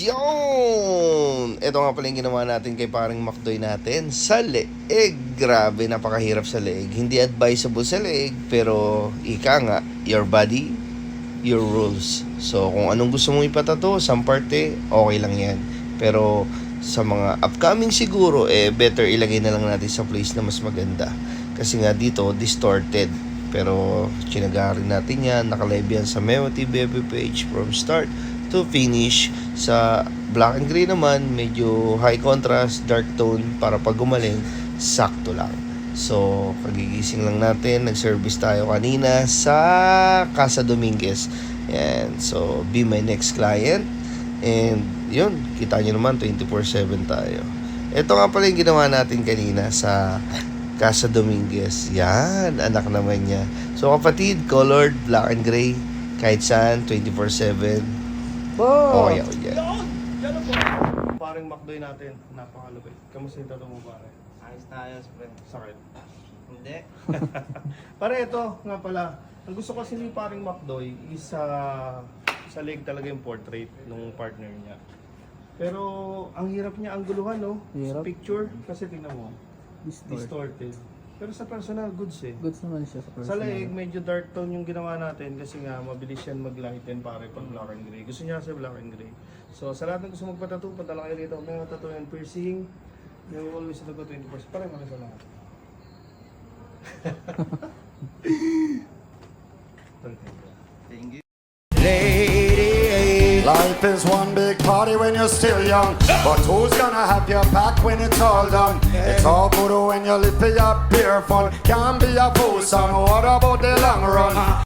Yun! Ito nga pala yung ginawa natin kay paring Macdoy natin sa leeg. Grabe, napakahirap sa leeg. Hindi advisable sa leeg, pero ika nga, your body, your rules. So, kung anong gusto mong ipatato, sa parte, okay lang yan. Pero, sa mga upcoming siguro, better ilagay na lang natin sa place na mas maganda. Kasi nga dito, distorted. Pero, chinagarin natin yan. Nakalive yan sa Memo TV page from start to finish. Sa black and gray naman, medyo high contrast, dark tone, para pag gumaling, sakto lang. So, kagigising lang natin, nag-service tayo kanina sa Casa Dominguez. And so, be my next client. And yun, kita nyo naman, 24/7 tayo. Ito nga pala yung ginawa natin kanina sa Casa Dominguez. Yan, anak naman niya. So, kapatid, colored, black and gray, kahit saan, 24/7. Okay ako dyan. Yan po. Parang Macdoy natin, napakalupit. Kamusta yung tato mo, pare? Ayos na ayos, pre. Sakit. Hindi. Pare, ito nga pala. Ang gusto kasi ni paring Macdoy is sa leg talaga yung portrait ng partner niya. Pero ang hirap niya ang guluhan, no? Sa Hirap. picture, kasi tingnan mo, distorted. Pero sa personal, goods eh. Goods naman siya sa Sa personal. leeg, medyo dark tone yung ginawa natin kasi nga mabilis yan mag-lighten pare pag black and gray. Gusto niya kasi black and gray. So sa lahat ng gusto magpatattoo, punta lang kayo dito. May tattoo and piercing. May always ito 20%. Pare, mga sa lahat. Thank you. Life is one big party when you're still young, but who's gonna have your back when it's all done? It's all good when you live for your beer fun. Can't be a fool, son. What about the long run?